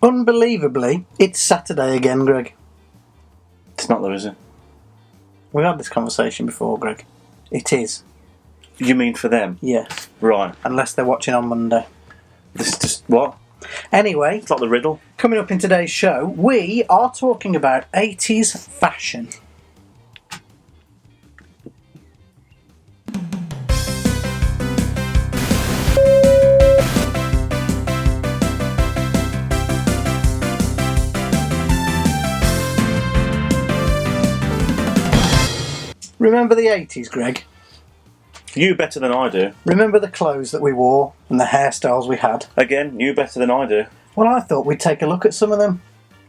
Unbelievably, it's Saturday again, Greg. It's not though, is it? We've had this conversation before, Greg. It is. You mean for them? Yes. Right. Unless they're watching on Monday. This is just what? Anyway, It's not the riddle. coming up in today's show, we are talking about 80s fashion. Remember the 80s, Greg? You better than I do. Remember the clothes that we wore and the hairstyles we had? Again, you better than I do. Well, I thought we'd take a look at some of them.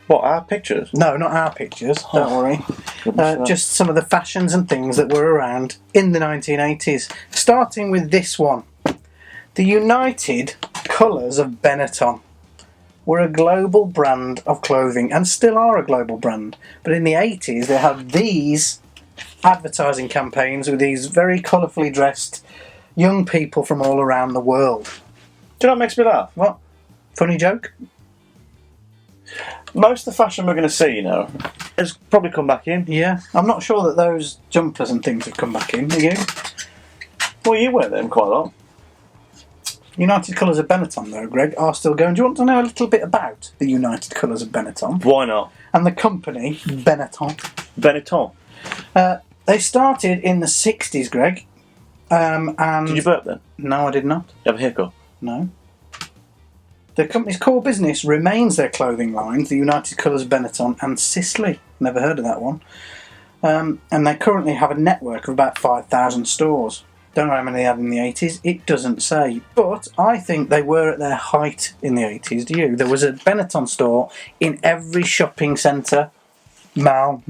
What, our pictures? No, not our pictures, don't worry. Goodness Just some of the fashions and things that were around in the 1980s. Starting with this one. The United Colours of Benetton were a global brand of clothing and still are a global brand. But in the 80s, they had these advertising campaigns with these very colourfully dressed young people from all around the world. Do you know what makes me laugh? What? Funny joke? Most of the fashion we're going to see, you know, has probably come back in. Yeah. I'm not sure that those jumpers and things have come back in. Are you? Well, you wear them quite a lot. United Colours of Benetton, though, Greg, are still going. Do you want to know a little bit about the United Colours of Benetton? Why not? And the company, Benetton. Benetton. They started in the 60s, Greg. And Did you burp then? No, I did not. You have a hiccup? No. The company's core business remains their clothing lines, the United Colours of Benetton and Sisley. Never heard of that one. And they currently have a network of about 5,000 stores. Don't know how many they had in the 80s. It doesn't say. But I think they were at their height in the 80s. Do you? There was a Benetton store in every shopping centre. Mall.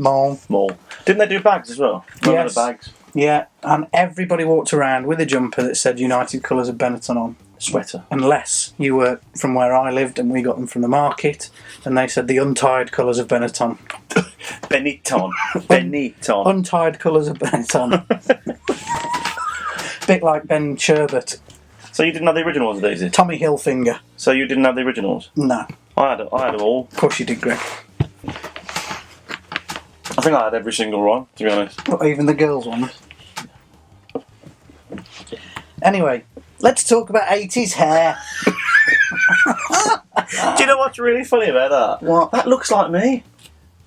Didn't they do bags as well? Remember Yes. the bags? Yeah, and everybody walked around with a jumper that said United Colours of Benetton on. Sweater. Unless you were from where I lived and we got them from the market, and they said the untied colours of Benetton. Benetton. Benetton. Untied colours of Benetton. Bit like Ben Sherbert. So you didn't have the originals of these? Tommy Hilfiger. So you didn't have the originals? No. I had them all. Of course you did, Greg. I think I had every single one, to be honest. Not even the girls' ones. Anyway, let's talk about 80s hair. Do you know what's really funny about that? What? That looks like me.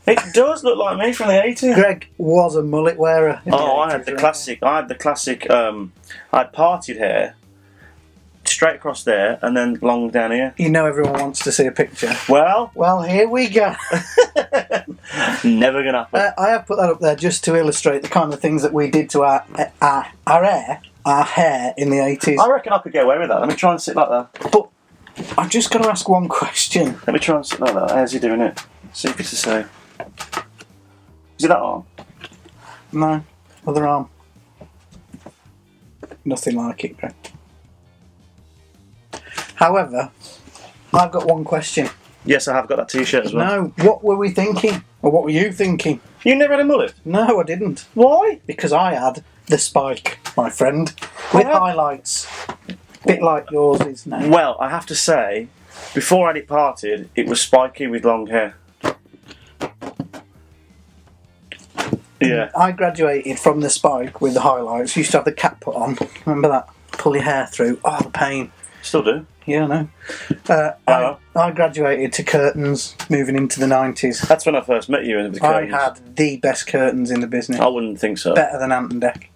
It does look like me from the 80s. Greg was a mullet wearer. I had the classic. I had parted hair, straight across there, and then long down here. You know everyone wants to see a picture. Well, Here we go. never gonna happen. I have put that up there just to illustrate the kind of things that we did to our hair in the 80s. I reckon I could get away with that. Let me try and sit like that. But I'm just going to ask one question. Let me try and sit like that. How's he doing it? See if it's the same. Is it that arm? No, other arm. Nothing like it, Greg. However, I've got one question. Yes, I have got that t-shirt as well. No, what were we thinking? Or what were you thinking? You never had a mullet? No, I didn't. Why? Because I had the spike, my friend, with highlights. Bit like yours is now. Well, I have to say, before I had it parted, it was spiky with long hair. Yeah. I graduated from the spike with the highlights. Used to have the cap put on. Remember that? Pull your hair through. Oh, the pain. Still do. Yeah, I know. I graduated to curtains, moving into the 90s. That's when I first met you in the curtains. I had the best curtains in the business. I wouldn't think so. Better than Ant and Deck.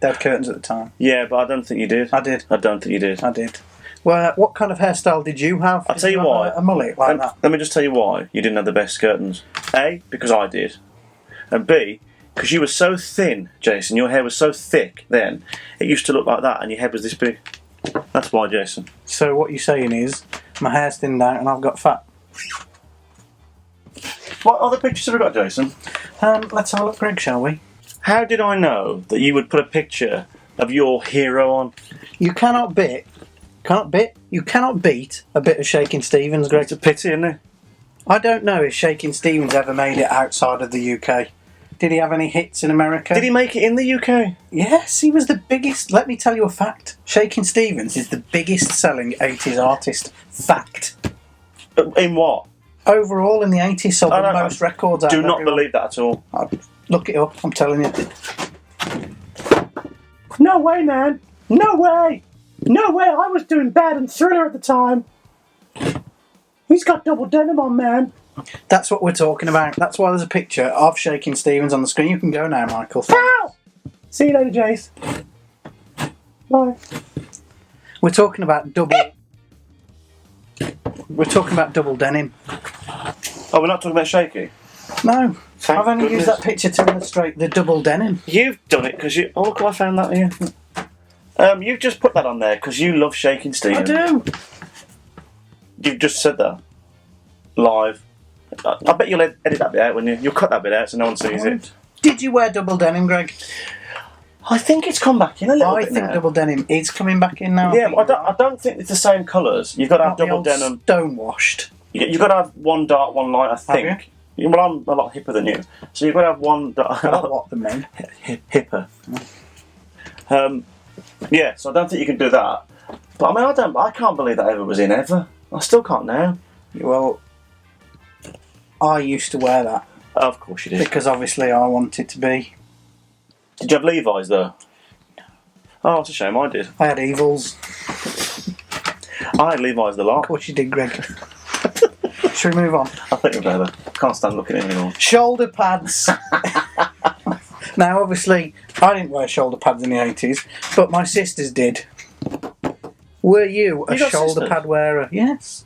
They had curtains at the time. Yeah, but I don't think you did. I did. I don't think you did. I did. Well, what kind of hairstyle did you have? I'll tell you why. A mullet like that? Let me just tell you why you didn't have the best curtains. A, because I did. And B, because you were so thin, Jason. Your hair was so thick then. It used to look like that and your head was this big. That's why, Jason. So what you're saying is, my hair's thinned out and I've got fat. What other pictures have we got, Jason? Let's have a look, Greg, shall we? How did I know that you would put a picture of your hero on? You cannot beat a bit of Shakin' Stevens, Greg. It's a pity, isn't it? I don't know if Shakin' Stevens ever made it outside of the UK. Did he have any hits in America? Did he make it in the UK? Yes, he was the biggest. Let me tell you a fact. Shakin' Stevens is the biggest selling 80s artist. Fact. In what? Overall, in the 80s, sold the most records. Do not believe that at all. Look it up, I'm telling you. No way, man. No way. No way. I was doing Bad and Thriller at the time. He's got double denim on, man. That's what we're talking about. That's why there's a picture of Shaking Stevens on the screen. You can go now, Michael. Ow! See you later, Jace. Bye. We're talking about double... We're talking about double denim. Oh, we're not talking about Shaky? No. Thank I've only goodness. used that picture to illustrate the double denim. You've done it because you... Oh, look, I found that here. You've just put that on there because you love Shaking Stevens. I do. You've just said that. Live. I bet you'll edit that bit out, won't you? You'll cut that bit out so no one sees it. Did you wear double denim, Greg? I think it's come back in a little bit I think now. double denim is coming back in now. Yeah, but I don't think it's the same colours. You've got to have Not the double old denim. Stonewashed. You've got to have one dark, one light, I think. Well, I'm a lot hipper than you. So you've got to have one dark... A lot what than me. Hipper. Yeah, so I don't think you can do that. But I mean, I can't believe that ever was in ever. I still can't now. Well, I used to wear that. Of course you did. Because obviously I want it to be. Did you have Levi's though? Oh, it's a shame, I did. I had Evils. I had Levi's the lot. Of course you did, Greg. Should we move on? I think we're better. I can't stand looking at him anymore. Shoulder pads. Now, obviously, I didn't wear shoulder pads in the 80s, but my sisters did. Were you a You got shoulder sisters? pad wearer? Yes.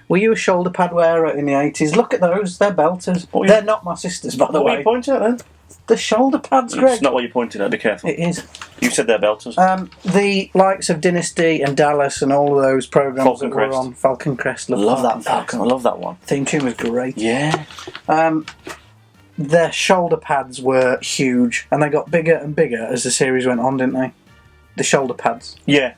Were you a shoulder pad wearer in the 80s? Look at those, they're belters. What were They're you- not my sisters, by the What were way. you pointing at then? The shoulder pads, Greg. It's not what you're pointing at, be careful. It is. You said they're belters. The likes of Dynasty and Dallas and all of those programmes Falcon that were Crest. on Falcon Crest. I love that Falcon, I love that one. Theme tune was great. Yeah. Their shoulder pads were huge, and they got bigger and bigger as the series went on, didn't they? The shoulder pads. Yeah.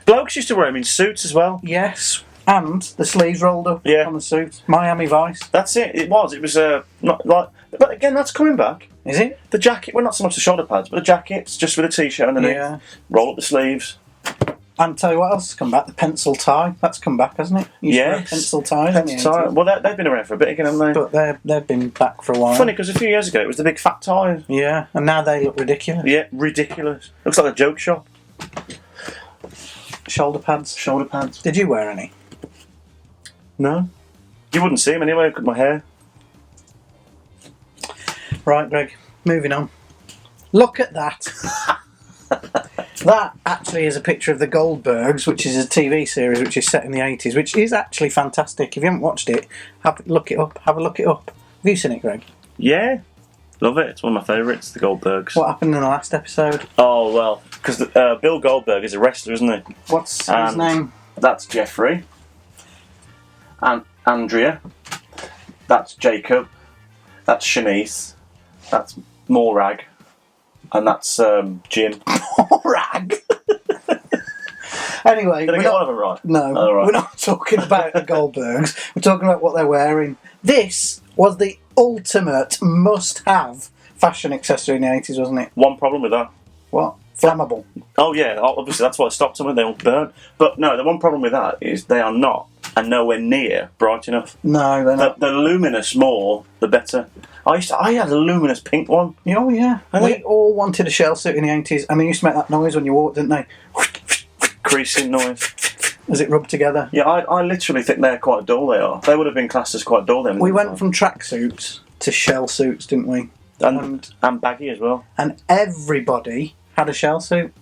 Blokes used to wear them in suits as well. Yes, and the sleeves rolled up Yeah. on the suit. Miami Vice. That's it. It was not like... But again, that's coming back. Is it? The jacket, well, not so much the shoulder pads, but the jackets, just with a t-shirt underneath. Yeah. Roll up the sleeves. And tell you what else has come back, the pencil tie. That's come back, hasn't it? You used to wear Yes. pencil ties in the Pencil tie. 80s. Well, they've been around for a bit again, haven't they? But they've been back for a while. Funny, because a few years ago it was the big fat tie. Yeah, and now they look ridiculous. Yeah, ridiculous. Looks like a joke shop. Shoulder pads. Shoulder pads. Did you wear any? No. You wouldn't see them anyway, look at my hair. Right, Greg, moving on. Look at that. That actually is a picture of the Goldbergs, which is a TV series which is set in the 80s, which is actually fantastic. If you haven't watched it, have a look it up. Have you seen it, Greg? Yeah. Love it. It's one of my favourites, the Goldbergs. What happened in the last episode? Oh, well, because Bill Goldberg is a wrestler, isn't he? What's his And name? That's Jeffrey. And Andrea. That's Jacob. That's Shanice. That's Morag. And that's Jim. Rag. Anyway, Did I we're get not, one of them right? no, Oh, right. we're not talking about the Goldbergs. We're talking about what they're wearing. This was the ultimate must-have fashion accessory in the 80s, wasn't it? One problem with that. What? Flammable. Oh, yeah, obviously that's what stopped them when they all burn. But no, the one problem with that is they are not, and nowhere near, bright enough. No, they're not. The luminous more, the better. I had a luminous pink one. Oh, yeah. And We they- all wanted a shell suit in the 80s, and they used to make that noise when you walked, didn't they? Creasing noise. As it rubbed together. Yeah, I literally think they're quite dull, they are. They would have been classed as quite dull then. We went from tracksuits to shell suits, didn't we? And baggy as well. And everybody had a shell suit.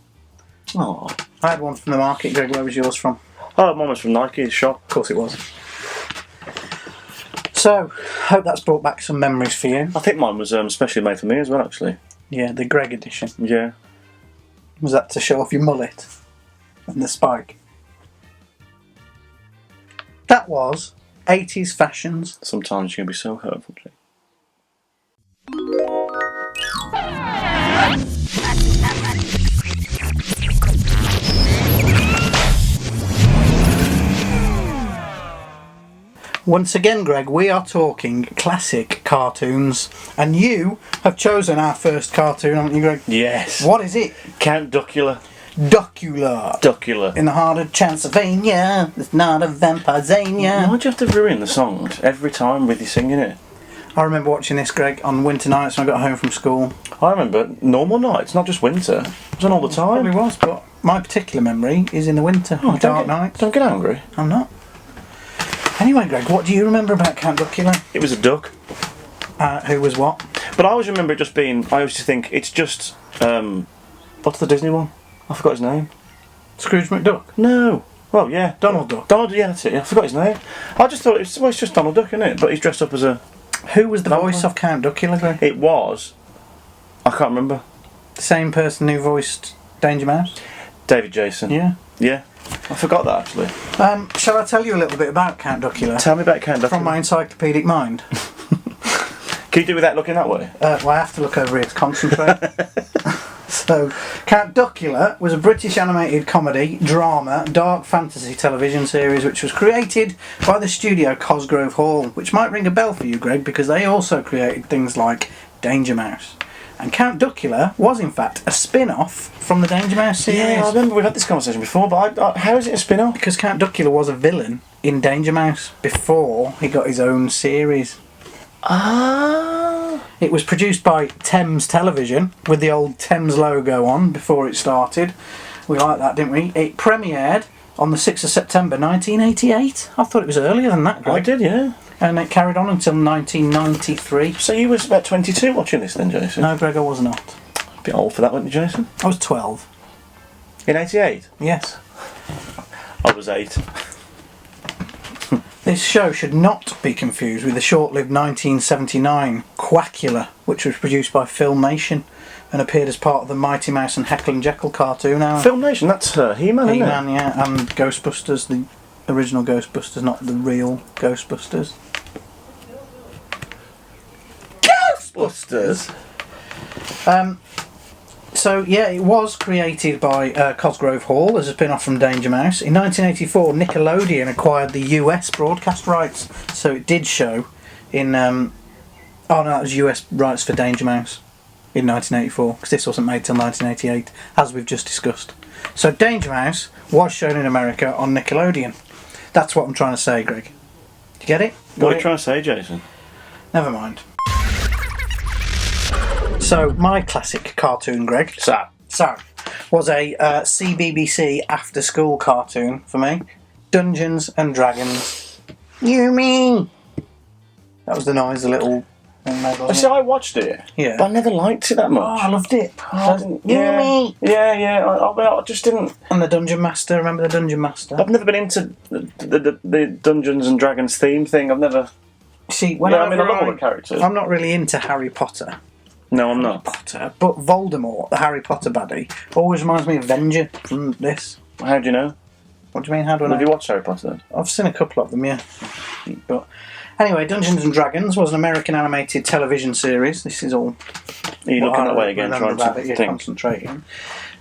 Oh, I had one from the market, Greg. Where was yours from? oh, mine was from Nike's shop. Of course it was. So, hope that's brought back some memories for you. I think mine was specially made for me as well, actually. Yeah, the Greg edition. Yeah. Was that to show off your mullet and the spike? That was 80s fashions. Sometimes you can be so hurtful. Jake. Once again, Greg, we are talking classic cartoons, and you have chosen our first cartoon, haven't you, Greg? Yes. What is it? Count Duckula. Duckula. Duckula. In the heart of Transylvania, it's not a vampire-zania. Why'd you have to ruin the songs every time with you singing it? I remember watching this, Greg, on winter nights when I got home from school. I remember normal nights, not just winter. It was on all the time. Probably was, but my particular memory is in the winter, dark nights. Don't get angry. I'm not. Anyway, Greg, what do you remember about Count Duckula? It was a duck. Who was what? But I always remember it just being... I used to think it's just... what's the Disney one? I forgot his name. Scrooge McDuck? No. Well, yeah. Donald Duck. Donald, yeah, that's it. Yeah, I forgot his name. I just thought it's just Donald Duck, isn't it? But he's dressed up as a... Who was the voice of Count Duckula, Greg? It was... I can't remember. The same person who voiced Danger Mouse? David Jason. Yeah. Yeah. I forgot that, actually. Shall I tell you a little bit about Count Duckula? Tell me about Count Duckula. From my encyclopedic mind. Can you do without looking that way? Well, I have to look over here to concentrate. So, Count Duckula was a British animated comedy, drama, dark fantasy television series which was created by the studio Cosgrove Hall, which might ring a bell for you, Greg, because they also created things like Danger Mouse. And Count Duckula was, in fact, a spin-off from the Danger Mouse series. Yeah, I remember we've had this conversation before, but how is it a spin-off? Because Count Duckula was a villain in Danger Mouse before he got his own series. Ah. It was produced by Thames Television with the old Thames logo on before it started. We liked that, didn't we? It premiered on the 6th of September 1988. I thought it was earlier than that, Greg. I did, yeah. And it carried on until 1993. So you was about 22 watching this then, Jason? No, Greg, I was not. A bit old for that, wasn't you, Jason? I was 12. In 88? Yes. I was 8. This show should not be confused with the short-lived 1979 Quackula, which was produced by Filmation and appeared as part of the Mighty Mouse and Heckle and Jekyll cartoon hour. Filmation, that's He-Man, isn't it? He-Man, yeah, and Ghostbusters, the original Ghostbusters, not the real Ghostbusters. Ghostbusters! So, yeah, it was created by Cosgrove Hall as a spin-off from Danger Mouse. In 1984, Nickelodeon acquired the US broadcast rights, so it did show in... oh no, that was US rights for Danger Mouse in 1984, because this wasn't made till 1988, as we've just discussed. So Danger Mouse was shown in America on Nickelodeon. That's what I'm trying to say, Greg. Do you get it? What are you trying to say, Jason? Never mind. So, my classic cartoon, Greg, So, was a CBBC after-school cartoon for me. Dungeons and Dragons. You me. That was the noise the little thing made, wasn't see, it? I watched it, Yeah. but I never liked it that Oh, much. I loved it. Yeah. me. Yeah, I just didn't... And the Dungeon Master, remember the Dungeon Master? I've never been into the Dungeons and Dragons theme thing. I've never... See, when I love all the characters. I'm not really into Harry Potter. No, I'm not. But Voldemort, the Harry Potter baddie, always reminds me of Venger from this. How do you know? What do you mean, how do I know? Have you watched Harry Potter then? I've seen a couple of them, yeah. But anyway, Dungeons and Dragons was an American animated television series. This is all... Are you looking that way again, trying to You're think? concentrating.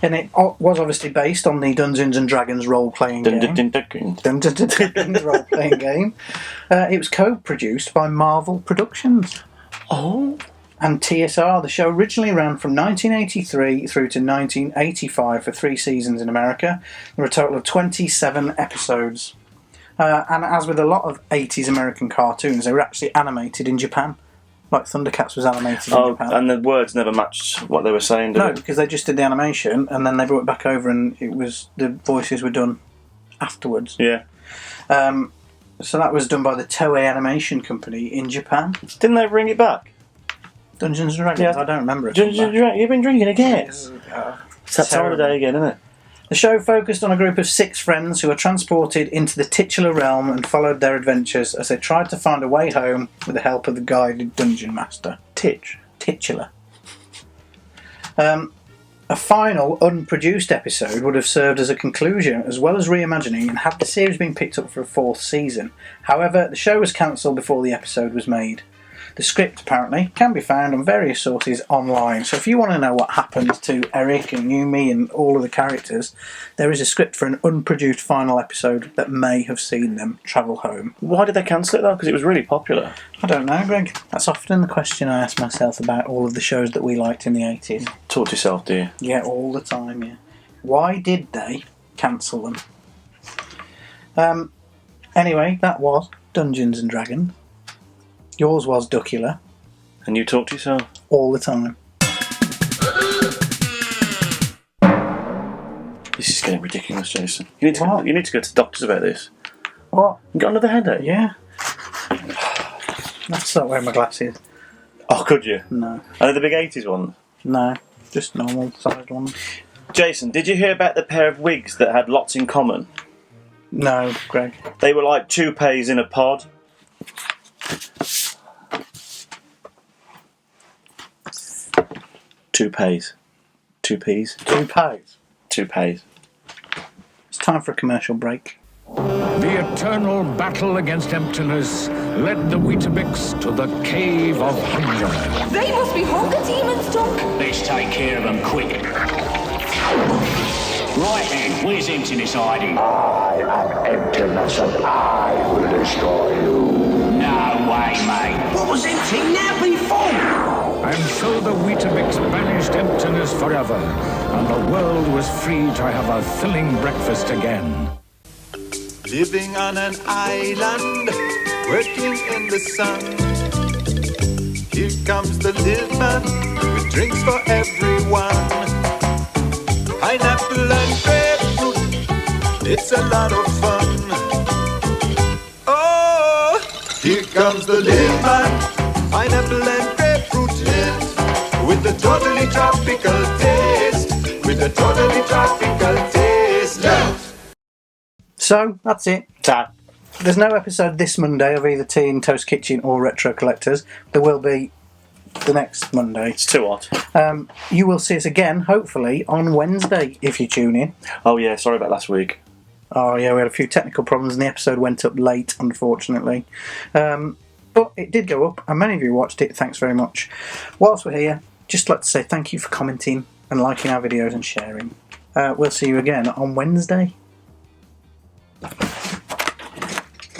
And it was obviously based on the Dungeons and Dragons role-playing game. Dungeons and Dragons role-playing game. It was co-produced by Marvel Productions. Oh. And TSR. The show originally ran from 1983 through to 1985 for 3 seasons in America. There were a total of 27 episodes. And as with a lot of 80s American cartoons, they were actually animated in Japan. Like Thundercats was animated in Japan. And the words never matched what they were saying, did No, it? because they just did the animation and then they brought it back over and it was the voices were done afterwards. Yeah. So that was done by the Toei Animation Company in Japan. Didn't they bring it back? Dungeons and Dragons? Yeah. I don't remember it. You've been drinking again. It's that time of day again, isn't it? The show focused on a group of 6 friends who were transported into the titular realm and followed their adventures as they tried to find a way home with the help of the guided dungeon master. Titular. A final, unproduced episode would have served as a conclusion as well as reimagining and had the series been picked up for a 4th season. However, the show was cancelled before the episode was made. The script, apparently, can be found on various sources online. So if you want to know what happened to Eric and Yumi and all of the characters, there is a script for an unproduced final episode that may have seen them travel home. Why did they cancel it, though? Because it was really popular. I don't know, Greg. That's often the question I ask myself about all of the shows that we liked in the 80s. Talk to yourself, do you? Yeah, all the time, yeah. Why did they cancel them? Anyway, that was Dungeons and Dragons. Yours was Duckula. And you talk to yourself? All the time. This is getting ridiculous, Jason. You need to go to the doctors about this. What? You got another headache? Yeah. I have to start wearing my glasses. Oh, could you? No. Are they the big 80s ones? No. Just normal sized ones. Jason, did you hear about the pair of wigs that had lots in common? No, Greg. They were like toupees in a pod. Toupees. Toupees? Toupees. Toupees. It's time for a commercial break. The eternal battle against emptiness led the Weetabix to the cave of hunger. They must be hunger demons, Doc. Let's take care of them quick. Right then, where's emptiness hiding? I am emptiness and I will destroy you. No way, mate. What was empty now before? And so the Weetabix banished emptiness forever, and the world was free to have a filling breakfast again. Living on an island, working in the sun. Here comes the little man with drinks for everyone. Pineapple and grapefruit, it's a lot of fun. Oh, here comes the little man, pineapple and grapefruit lit, with a totally tropical taste, with a totally tropical taste. Yeah. So, that's it. There's no episode this Monday of either Tea and Toast Kitchen or Retro Collectors. There will be the next Monday. It's too hot. You will see us again, hopefully, on Wednesday, if you tune in. Oh yeah, sorry about last week. Oh yeah, we had a few technical problems and the episode went up late, unfortunately. But it did go up, and many of you watched it. Thanks very much. Whilst we're here, just like to say thank you for commenting and liking our videos and sharing. We'll see you again on Wednesday.